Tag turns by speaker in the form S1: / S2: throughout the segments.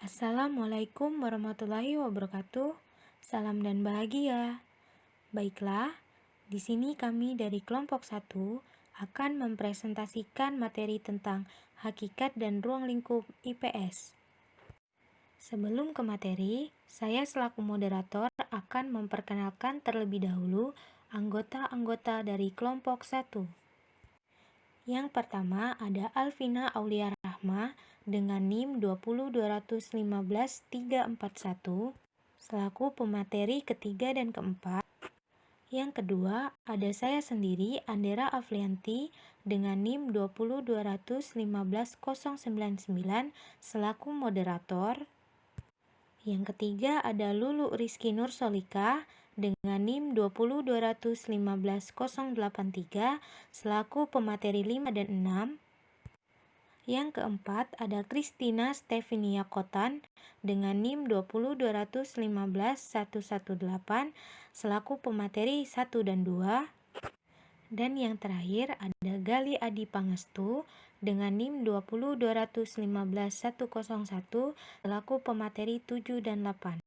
S1: Assalamualaikum warahmatullahi wabarakatuh. Salam dan bahagia. Baiklah, di sini kami dari kelompok 1 akan mempresentasikan materi tentang hakikat dan ruang lingkup IPS. Sebelum ke materi, saya selaku moderator akan memperkenalkan terlebih dahulu anggota-anggota dari kelompok 1. Yang pertama ada Alvina Aulia Rahma dengan NIM 202151341 selaku pemateri ketiga dan keempat. Yang kedua ada saya sendiri Andera Afrianti dengan NIM 202151099 selaku moderator. Yang ketiga ada Lulu Rizky Nur Solika dengan NIM 201515083 selaku pemateri 5 dan 6. Yang keempat ada Kristina Stefania Kotan dengan NIM 202151118 selaku pemateri 1 dan 2. Dan yang terakhir ada Gali Adi Pangestu dengan NIM 202151101 selaku pemateri 7 dan 8.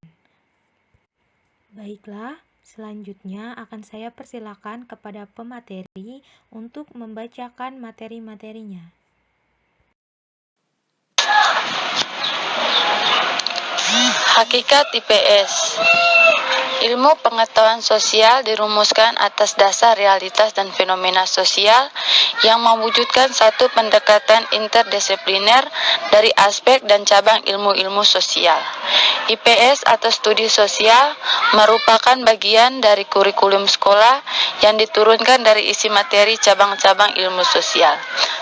S1: Baiklah, selanjutnya akan saya persilakan kepada pemateri untuk membacakan materi-materinya.
S2: Hakikat IPS. Ilmu pengetahuan sosial dirumuskan atas dasar realitas dan fenomena sosial yang mewujudkan satu pendekatan interdisipliner dari aspek dan cabang ilmu-ilmu sosial. IPS atau studi sosial merupakan bagian dari kurikulum sekolah yang diturunkan dari isi materi cabang-cabang ilmu sosial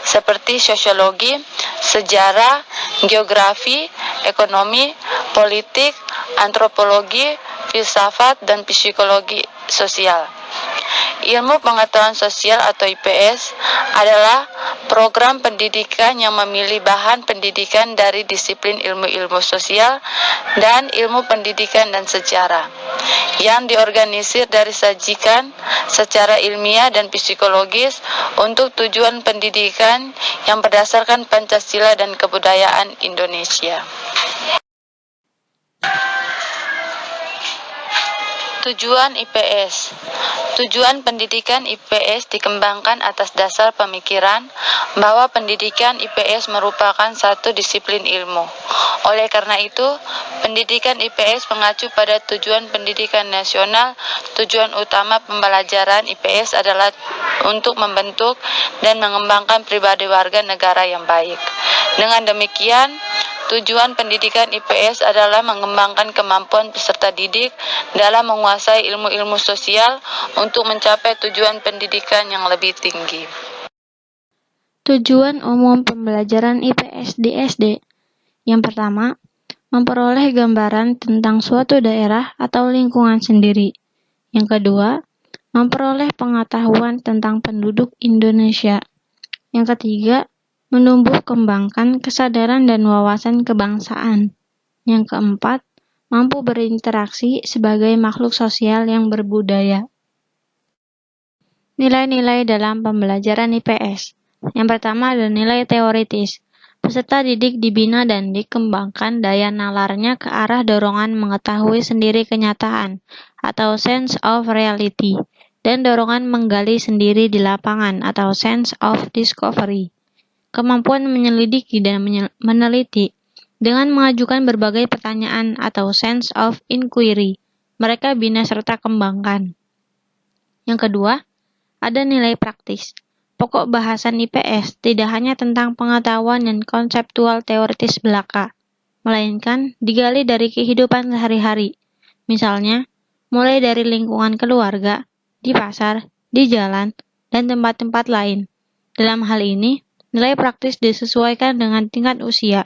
S2: seperti sosiologi, sejarah, geografi, ekonomi, politik, antropologi, filsafat, dan psikologi sosial. Ilmu pengetahuan sosial atau IPS adalah program pendidikan yang memilih bahan pendidikan dari disiplin ilmu-ilmu sosial dan ilmu pendidikan dan sejarah yang diorganisir dari sajikan secara ilmiah dan psikologis untuk tujuan pendidikan yang berdasarkan Pancasila dan kebudayaan Indonesia. Tujuan IPS. Tujuan pendidikan IPS dikembangkan atas dasar pemikiran bahwa pendidikan IPS merupakan satu disiplin ilmu. Oleh karena itu, pendidikan IPS mengacu pada tujuan pendidikan nasional. Tujuan utama pembelajaran IPS adalah untuk membentuk dan mengembangkan pribadi warga negara yang baik. Dengan demikian, tujuan pendidikan IPS adalah mengembangkan kemampuan peserta didik dalam menguasai ilmu-ilmu sosial untuk mencapai tujuan pendidikan yang lebih tinggi.
S3: Tujuan umum pembelajaran IPS di SD. Yang pertama, memperoleh gambaran tentang suatu daerah atau lingkungan sendiri. Yang kedua, memperoleh pengetahuan tentang penduduk Indonesia. Yang ketiga, menumbuh kembangkan kesadaran dan wawasan kebangsaan. Yang keempat, mampu berinteraksi sebagai makhluk sosial yang berbudaya. Nilai-nilai dalam pembelajaran IPS. Yang pertama ada nilai teoritis. Peserta didik dibina dan dikembangkan daya nalarnya ke arah dorongan mengetahui sendiri kenyataan atau sense of reality dan dorongan menggali sendiri di lapangan atau sense of discovery. Kemampuan menyelidiki dan meneliti dengan mengajukan berbagai pertanyaan atau sense of inquiry. Mereka bina serta kembangkan. Yang kedua, ada nilai praktis. Pokok bahasan IPS tidak hanya tentang pengetahuan dan konseptual teoritis belaka, melainkan digali dari kehidupan sehari-hari. Misalnya, mulai dari lingkungan keluarga, di pasar, di jalan, dan tempat-tempat lain. Dalam hal ini, nilai praktis disesuaikan dengan tingkat usia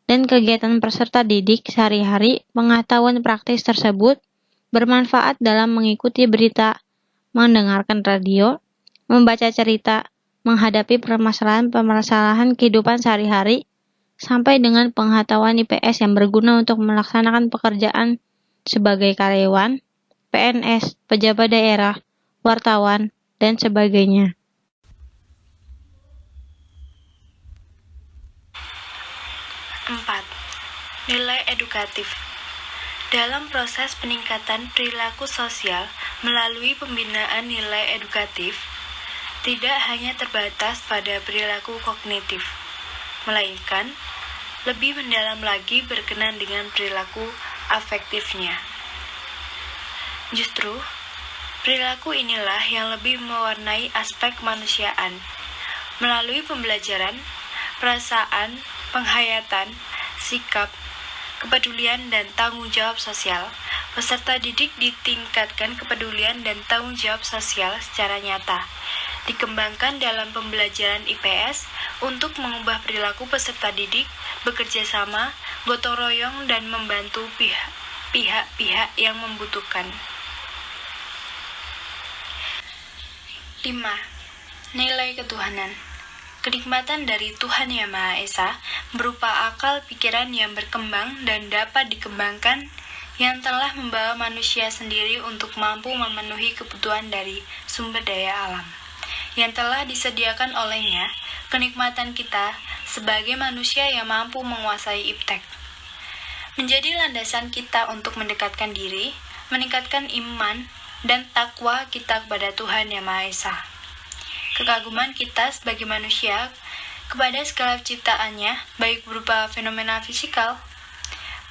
S3: dan kegiatan peserta didik sehari-hari. Pengetahuan praktis tersebut bermanfaat dalam mengikuti berita, mendengarkan radio, membaca cerita, menghadapi permasalahan-permasalahan kehidupan sehari-hari, sampai dengan pengetahuan IPS yang berguna untuk melaksanakan pekerjaan sebagai karyawan, PNS, pejabat daerah, wartawan, dan sebagainya.
S1: Nilai edukatif. Dalam proses peningkatan perilaku sosial melalui pembinaan nilai edukatif, tidak hanya terbatas pada perilaku kognitif, melainkan lebih mendalam lagi berkenan dengan perilaku afektifnya. Justru, perilaku inilah yang lebih mewarnai aspek kemanusiaan. Melalui pembelajaran, perasaan, penghayatan, sikap, kepedulian, dan tanggung jawab sosial, peserta didik ditingkatkan kepedulian dan tanggung jawab sosial secara nyata. Dikembangkan dalam pembelajaran IPS untuk mengubah perilaku peserta didik, bekerja sama, gotong royong, dan membantu pihak-pihak yang membutuhkan. 5. Nilai ketuhanan. Kenikmatan dari Tuhan Yang Maha Esa berupa akal pikiran yang berkembang dan dapat dikembangkan yang telah membawa manusia sendiri untuk mampu memenuhi kebutuhan dari sumber daya alam yang telah disediakan olehnya, kenikmatan kita sebagai manusia yang mampu menguasai iptek. Menjadi landasan kita untuk mendekatkan diri, meningkatkan iman, dan takwa kita kepada Tuhan Yang Maha Esa. Kekaguman kita sebagai manusia kepada segala ciptaannya, baik berupa fenomena fisikal,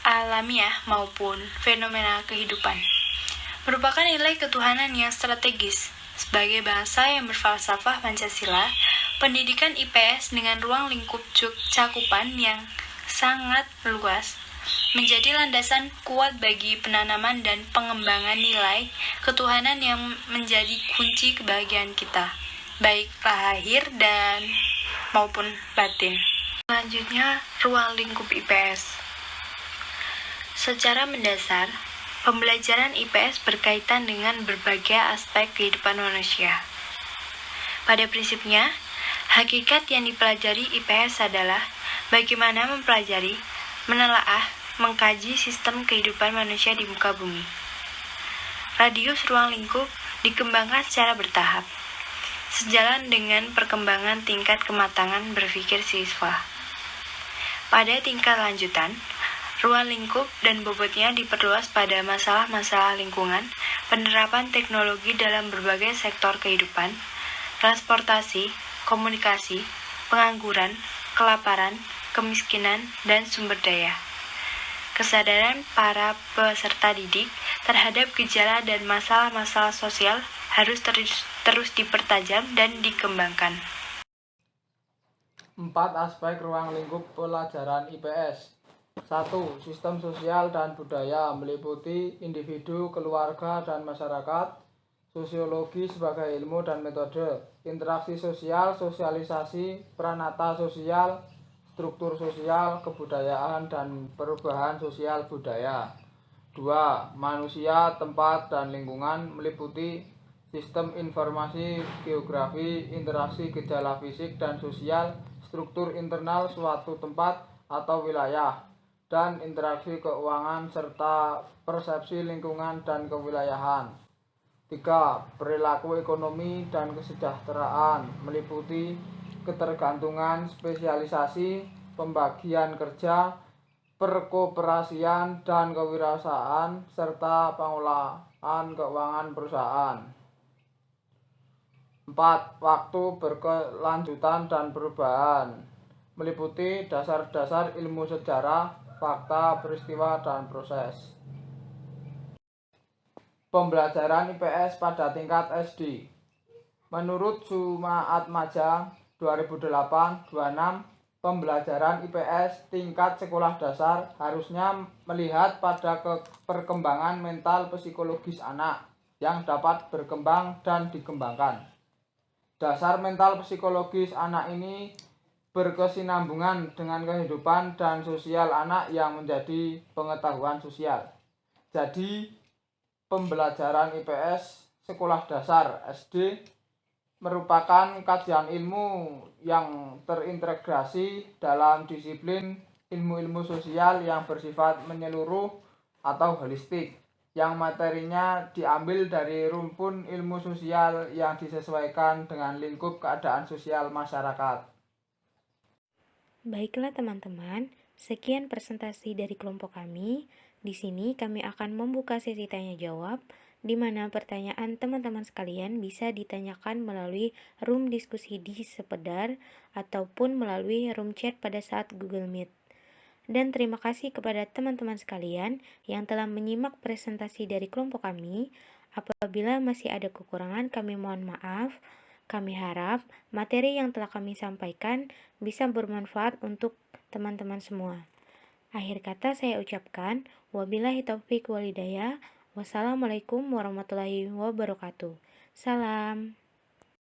S1: alamiah maupun fenomena kehidupan, merupakan nilai ketuhanan yang strategis. Sebagai bangsa yang berfalsafah Pancasila, pendidikan IPS dengan ruang lingkup cakupan yang sangat luas menjadi landasan kuat bagi penanaman dan pengembangan nilai ketuhanan yang menjadi kunci kebahagiaan kita, baik lahir dan maupun batin. Selanjutnya, ruang lingkup IPS. Secara mendasar, pembelajaran IPS berkaitan dengan berbagai aspek kehidupan manusia. Pada prinsipnya, hakikat yang dipelajari IPS adalah bagaimana mempelajari, menelaah, mengkaji sistem kehidupan manusia di muka bumi. Radius ruang lingkup dikembangkan secara bertahap, sejalan dengan perkembangan tingkat kematangan berpikir siswa. Pada tingkat lanjutan, ruang lingkup dan bobotnya diperluas pada masalah-masalah lingkungan, penerapan teknologi dalam berbagai sektor kehidupan, transportasi, komunikasi, pengangguran, kelaparan, kemiskinan, dan sumber daya. Kesadaran para peserta didik terhadap gejala dan masalah-masalah sosial harus terus dipertajam dan dikembangkan.
S4: 4 aspek ruang lingkup pelajaran IPS. 1. Sistem sosial dan budaya meliputi individu, keluarga, dan masyarakat, sosiologi sebagai ilmu dan metode, interaksi sosial, sosialisasi, pranata sosial, struktur sosial, kebudayaan, dan perubahan sosial budaya. 2. Manusia, tempat, dan lingkungan meliputi sistem informasi, geografi, interaksi gejala fisik dan sosial, struktur internal suatu tempat atau wilayah, dan interaksi keuangan serta persepsi lingkungan dan kewilayahan. 3. Perilaku ekonomi dan kesejahteraan meliputi ketergantungan, spesialisasi, pembagian kerja, perkoperasian, dan kewirausahaan, serta pengelolaan keuangan perusahaan. 4. Waktu berkelanjutan dan perubahan meliputi dasar-dasar ilmu sejarah, fakta, peristiwa, dan proses. Pembelajaran IPS pada tingkat SD. Menurut Sumaatmaja 2008-26, pembelajaran IPS tingkat sekolah dasar harusnya melihat pada perkembangan mental psikologis anak yang dapat berkembang dan dikembangkan. Dasar mental psikologis anak ini berkesinambungan dengan kehidupan dan sosial anak yang menjadi pengetahuan sosial. Jadi, pembelajaran IPS sekolah dasar SD merupakan kajian ilmu yang terintegrasi dalam disiplin ilmu-ilmu sosial yang bersifat menyeluruh atau holistik, yang materinya diambil dari rumpun ilmu sosial yang disesuaikan dengan lingkup keadaan sosial masyarakat.
S1: Baiklah teman-teman, Sekian presentasi dari kelompok kami. Di sini kami akan membuka sesi tanya jawab, di mana pertanyaan teman-teman sekalian bisa ditanyakan melalui room diskusi di Sepedar ataupun melalui room chat pada saat Google Meet. Dan terima kasih kepada teman-teman sekalian yang telah menyimak presentasi dari kelompok kami. Apabila masih ada kekurangan, kami mohon maaf. Kami harap materi yang telah kami sampaikan bisa bermanfaat untuk teman-teman semua. Akhir kata saya ucapkan, wabillahi taufiq walhidayah. Wassalamualaikum warahmatullahi wabarakatuh. Salam.